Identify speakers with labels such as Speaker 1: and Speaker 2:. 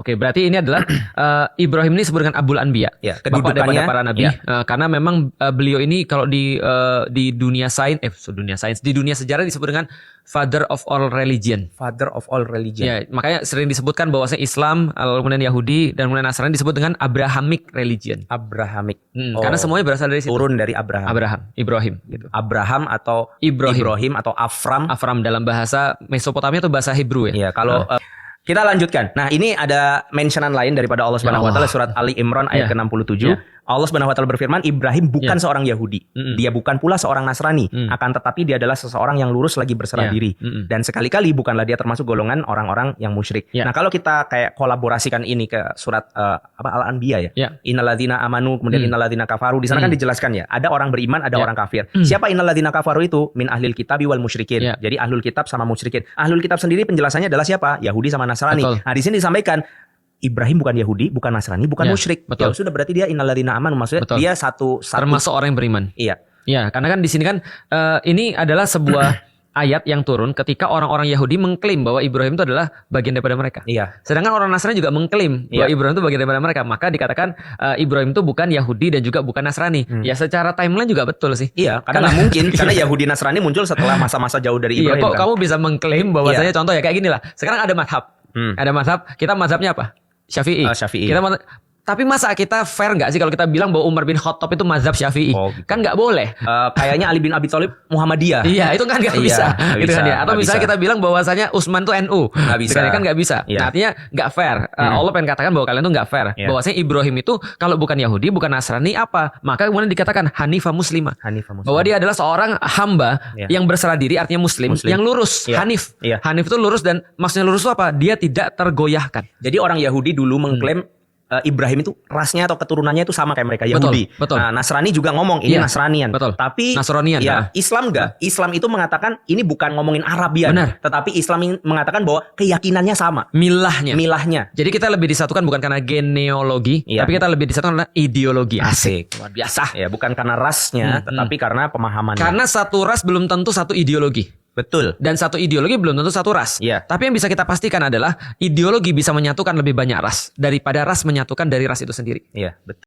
Speaker 1: Oke, berarti ini adalah Ibrahim ini disebut dengan Abul Anbiya,
Speaker 2: Ya,
Speaker 1: bapak daripada
Speaker 2: kedudukannya,
Speaker 1: para nabi.
Speaker 2: ya.
Speaker 1: Karena memang beliau ini kalau di dunia sains, di dunia sejarah disebut dengan Father of all religion.
Speaker 2: Father of all religion.
Speaker 1: Ya, makanya sering disebutkan bahwasanya Islam, kemudian Yahudi dan kemudian Nasrani disebut dengan Abrahamic religion.
Speaker 2: Abrahamic.
Speaker 1: Karena semuanya berasal dari situ.
Speaker 2: Turun dari Abraham.
Speaker 1: Ibrahim gitu.
Speaker 2: Abraham atau
Speaker 1: Ibrahim
Speaker 2: atau Afram.
Speaker 1: Afram dalam bahasa Mesopotamia itu bahasa Hebrew ya.
Speaker 2: Iya, kalau kita lanjutkan. Nah, ini ada mentionan lain daripada Allah Subhanahu wa taala surat Ali Imran ayat ke-67.
Speaker 1: Ya.
Speaker 2: Allah Subhanahu wa taala berfirman, Ibrahim bukan seorang Yahudi. Dia bukan pula seorang Nasrani, akan tetapi dia adalah seseorang yang lurus lagi berserah diri. Dan sekali-kali bukanlah dia termasuk golongan orang-orang yang musyrik. Nah, kalau kita kayak kolaborasikan ini ke surat Al-Anbiya ya. Innalladzina amanu kemudian innalladzina kafaru. Di sana kan dijelaskan ya, ada orang beriman, ada orang kafir. Siapa innalladzina kafaru itu? Min ahlil kitabi wal musyrikin. Jadi ahlul kitab sama musyrikin. Ahlul kitab sendiri penjelasannya adalah siapa? Yahudi sama Nasrani. Nah, di sini disampaikan Ibrahim bukan Yahudi, bukan Nasrani, bukan musyrik. Ya sudah, berarti dia innalladzina amanu, maksudnya dia satu
Speaker 1: termasuk orang yang beriman.
Speaker 2: Iya.
Speaker 1: Ya, karena kan di sini kan ini adalah sebuah ayat yang turun ketika orang-orang Yahudi mengklaim bahwa Ibrahim itu adalah bagian daripada mereka.
Speaker 2: Iya.
Speaker 1: Sedangkan orang Nasrani juga mengklaim bahwa Ibrahim itu bagian daripada mereka. Maka dikatakan Ibrahim itu bukan Yahudi dan juga bukan Nasrani. Ya, secara timeline juga betul sih.
Speaker 2: Iya, karena nggak mungkin karena Yahudi Nasrani muncul setelah masa-masa jauh dari Ibrahim.
Speaker 1: Iya, kok kamu bisa mengklaim bahwasanya contoh ya kayak gini lah. Sekarang ada mazhab. Ada mazhab, kita mazhabnya apa? Syafi'i.
Speaker 2: Syafi'i.
Speaker 1: Tapi masa kita fair nggak sih kalau kita bilang bahwa Umar bin Khattab itu mazhab Syafi'i?
Speaker 2: Gitu.
Speaker 1: Kan nggak boleh.
Speaker 2: Kayaknya Ali bin Abi Thalib Muhammadiyah.
Speaker 1: Iya, itu kan nggak bisa. Gitu kan ya. Atau misalnya kita bilang bahwasanya Utsman tuh NU.
Speaker 2: Nggak bisa.
Speaker 1: Kan nggak bisa. Nah, artinya nggak fair. Allah pengen katakan bahwa kalian tuh nggak fair. Bahwasanya Ibrahim itu kalau bukan Yahudi, bukan Nasrani apa? Maka kemudian dikatakan Hanifah Muslimah. Bahwa dia adalah seorang hamba yang berserah diri, artinya Muslim. Yang lurus. Hanif. Hanif itu lurus, dan maksudnya lurus itu apa? Dia tidak tergoyahkan.
Speaker 2: Jadi orang Yahudi dulu mengklaim Ibrahim itu rasnya atau keturunannya itu sama kayak mereka, Yahudi.
Speaker 1: Betul.
Speaker 2: Nah, Nasrani juga ngomong ini Nasranian.
Speaker 1: Betul.
Speaker 2: Tapi
Speaker 1: Nasronian.
Speaker 2: Ya, Islam enggak. Islam itu mengatakan ini bukan ngomongin Arabian.
Speaker 1: Benar.
Speaker 2: Tetapi Islam mengatakan bahwa keyakinannya sama. Milahnya.
Speaker 1: Jadi kita lebih disatukan bukan karena genealogi, tapi kita lebih disatukan karena ideologi.
Speaker 2: Asik.
Speaker 1: Luar biasa.
Speaker 2: Ya, bukan karena rasnya, tetapi karena pemahamannya.
Speaker 1: Karena satu ras belum tentu satu ideologi.
Speaker 2: Betul.
Speaker 1: Dan satu ideologi belum tentu satu ras. Tapi yang bisa kita pastikan adalah ideologi bisa menyatukan lebih banyak ras daripada ras menyatukan dari ras itu sendiri.
Speaker 2: Iya, betul.